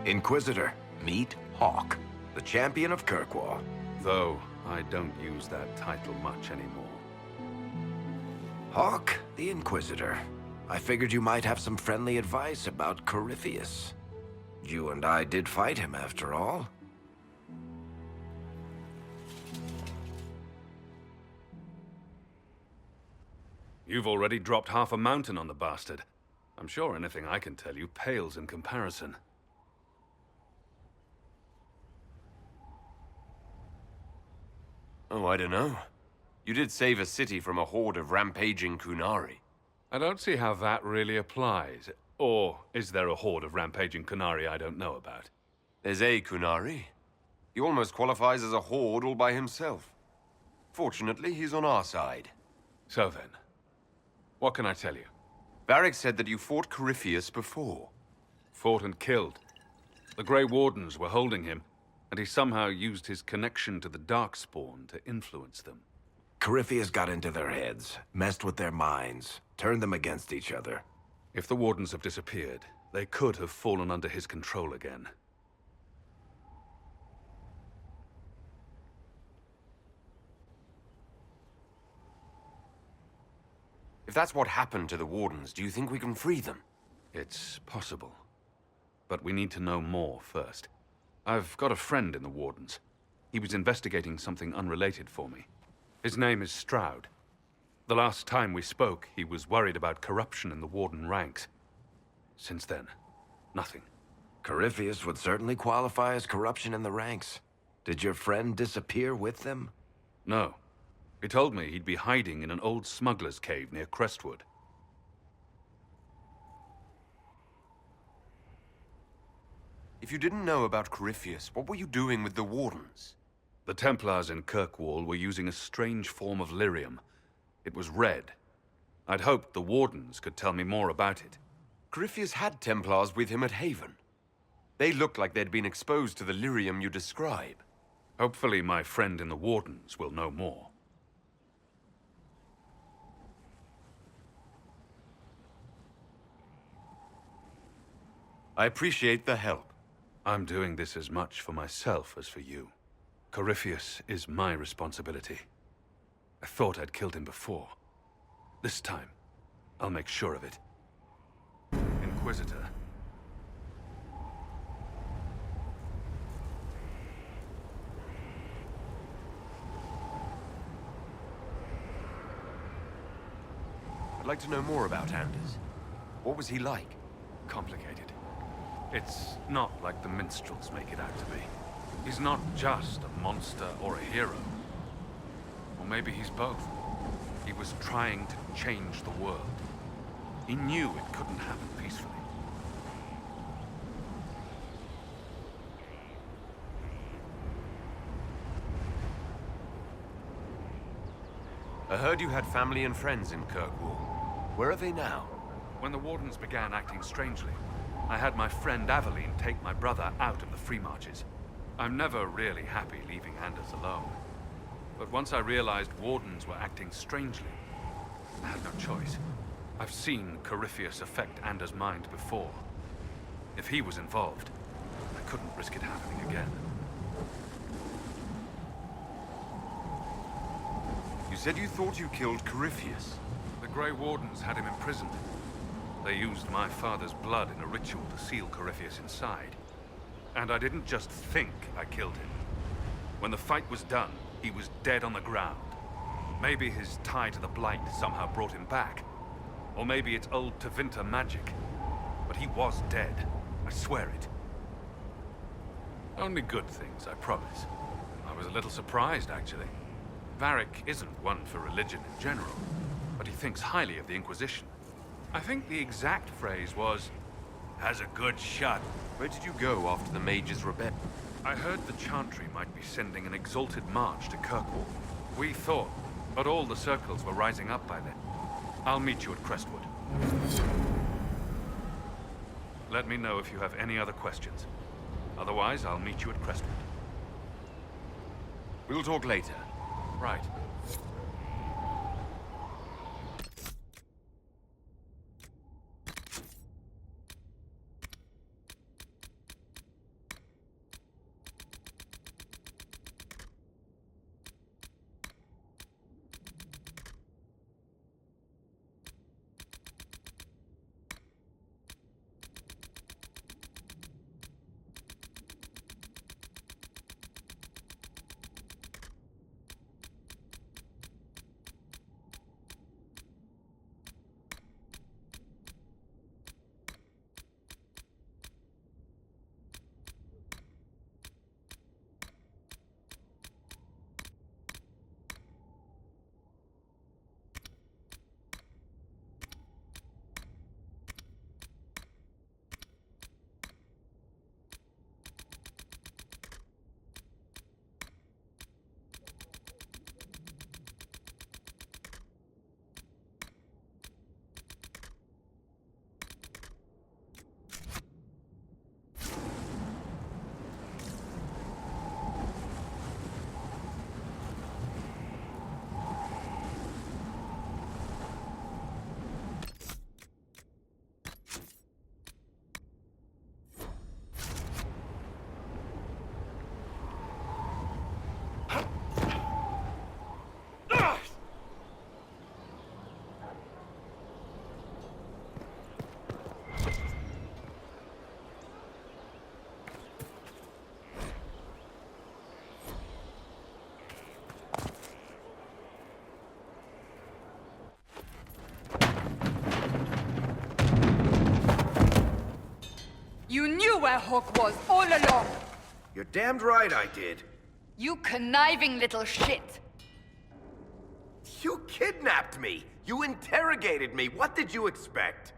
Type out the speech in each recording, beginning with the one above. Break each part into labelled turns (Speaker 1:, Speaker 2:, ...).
Speaker 1: Inquisitor, meet Hawke, the champion of Kirkwall.
Speaker 2: Though I don't use that title much anymore.
Speaker 1: Hawke, the Inquisitor. I figured you might have some friendly advice about Corypheus. You and I did fight him, after all.
Speaker 2: You've already dropped half a mountain on the bastard. I'm sure anything I can tell you pales in comparison.
Speaker 3: Oh, I don't know. You did save a city from a horde of rampaging Kunari.
Speaker 2: I don't see how that really applies. Or is there a horde of rampaging Kunari I don't know about?
Speaker 3: There's a Kunari. He almost qualifies as a horde all by himself. Fortunately, he's on our side.
Speaker 2: So then, what can I tell you?
Speaker 3: Varric said that you fought Corypheus before.
Speaker 2: Fought and killed. The Grey Wardens were holding him, and he somehow used his connection to the Darkspawn to influence them.
Speaker 1: Corypheus got into their heads, messed with their minds, turned them against each other.
Speaker 2: If the Wardens have disappeared, they could have fallen under his control again.
Speaker 3: If that's what happened to the Wardens, do you think we can free them?
Speaker 2: It's possible. But we need to know more first. I've got a friend in the Wardens. He was investigating something unrelated for me. His name is Stroud. The last time we spoke, he was worried about corruption in the Warden ranks. Since then, nothing.
Speaker 1: Corypheus would certainly qualify as corruption in the ranks. Did your friend disappear with them?
Speaker 2: No. He told me he'd be hiding in an old smuggler's cave near Crestwood.
Speaker 3: If you didn't know about Corypheus, what were you doing with the Wardens?
Speaker 2: The Templars in Kirkwall were using a strange form of lyrium. It was red. I'd hoped the Wardens could tell me more about it.
Speaker 3: Corypheus had Templars with him at Haven. They looked like they'd been exposed to the lyrium you describe.
Speaker 2: Hopefully my friend in the Wardens will know more.
Speaker 3: I appreciate the help.
Speaker 2: I'm doing this as much for myself as for you. Corypheus is my responsibility. I thought I'd killed him before. This time, I'll make sure of it. Inquisitor.
Speaker 3: I'd like to know more about Anders. What was he like?
Speaker 2: Complicated. It's not like the minstrels make it out to be. He's not just a monster or a hero. Or maybe he's both. He was trying to change the world. He knew it couldn't happen peacefully.
Speaker 3: I heard you had family and friends in Kirkwall. Where are they now?
Speaker 2: When the Wardens began acting strangely, I had my friend Aveline take my brother out of the Free Marches. I'm never really happy leaving Anders alone. But once I realized Wardens were acting strangely, I had no choice. I've seen Corypheus affect Anders' mind before. If he was involved, I couldn't risk it happening again.
Speaker 3: You said you thought you killed Corypheus.
Speaker 2: The Grey Wardens had him imprisoned. They used my father's blood in a ritual to seal Corypheus inside. And I didn't just think I killed him. When the fight was done, he was dead on the ground. Maybe his tie to the Blight somehow brought him back. Or maybe it's old Tevinter magic. But he was dead. I swear it. Only good things, I promise. I was a little surprised, actually. Varric isn't one for religion in general, but he thinks highly of the Inquisition. I think the exact phrase was, "has a good shot."
Speaker 3: Where did you go after the mages rebelled?
Speaker 2: I heard the Chantry might be sending an exalted march to Kirkwall. We thought, but all the circles were rising up by then. I'll meet you at Crestwood. Let me know if you have any other questions. Otherwise, I'll meet you at Crestwood.
Speaker 3: We'll talk later.
Speaker 2: Right.
Speaker 4: where Hawke was all along!
Speaker 1: You're damned right I did.
Speaker 4: You conniving little shit!
Speaker 1: You kidnapped me! You interrogated me! What did you expect?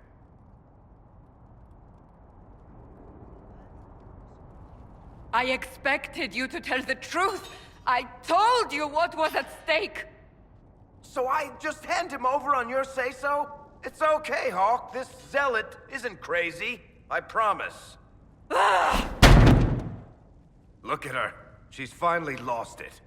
Speaker 4: I expected you to tell the truth! I told you what was at stake!
Speaker 1: So I just hand him over on your say-so? It's okay, Hawke. This zealot isn't crazy. I promise. Look at her. She's finally lost it.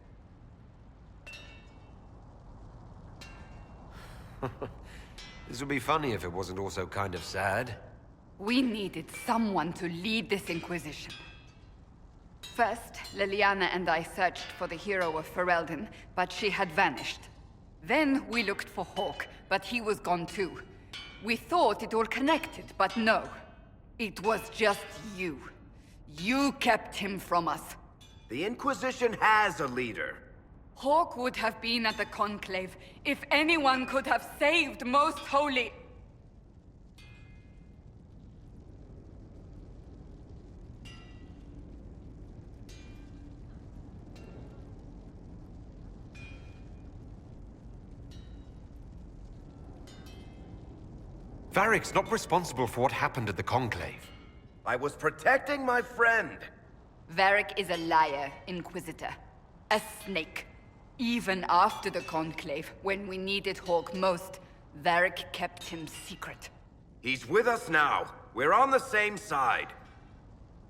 Speaker 3: This would be funny if it wasn't also kind of sad.
Speaker 4: We needed someone to lead this Inquisition. First, Liliana and I searched for the hero of Ferelden, but she had vanished. Then we looked for Hawke, but he was gone too. We thought it all connected, but no. It was just you. You kept him from us.
Speaker 1: The Inquisition has a leader.
Speaker 4: Hawke would have been at the Conclave if anyone could have saved Most Holy...
Speaker 3: Varric's not responsible for what happened at the Conclave.
Speaker 1: I was protecting my friend.
Speaker 4: Varric is a liar, Inquisitor. A snake. Even after the Conclave, when we needed Hawke most, Varric kept him secret.
Speaker 1: He's with us now. We're on the same side.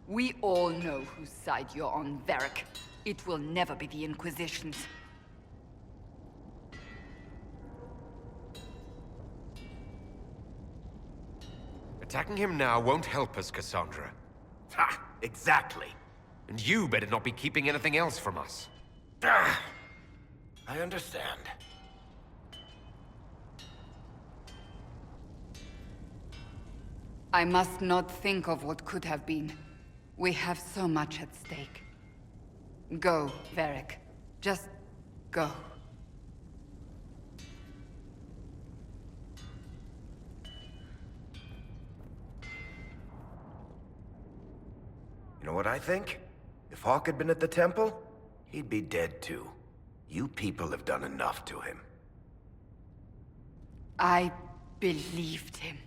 Speaker 4: We all know whose side you're on, Varric. It will never be the Inquisition's.
Speaker 3: Attacking him now won't help us, Cassandra.
Speaker 1: Ha! Exactly.
Speaker 3: And you better not be keeping anything else from us.
Speaker 1: Ah, I understand.
Speaker 4: I must not think of what could have been. We have so much at stake. Go, Varric. Just go.
Speaker 1: You know what I think? If Hawke had been at the temple, he'd be dead too. You people have done enough to him.
Speaker 4: I believed him.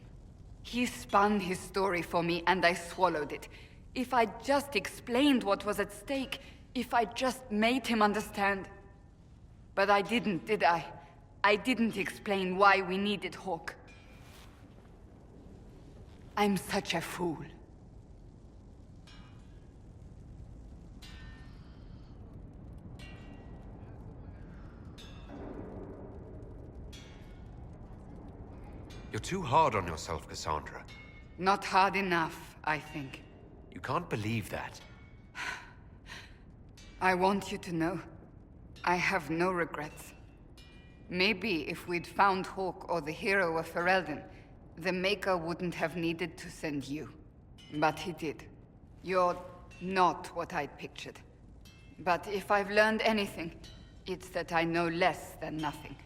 Speaker 4: He spun his story for me, and I swallowed it. If I just explained what was at stake, if I just made him understand... But I didn't, did I? I didn't explain why we needed Hawke. I'm such a fool.
Speaker 3: You're too hard on yourself, Cassandra.
Speaker 4: Not hard enough, I think.
Speaker 3: You can't believe that.
Speaker 4: I want you to know, I have no regrets. Maybe if we'd found Hawke or the hero of Ferelden, the Maker wouldn't have needed to send you. But he did. You're not what I'd pictured. But if I've learned anything, it's that I know less than nothing.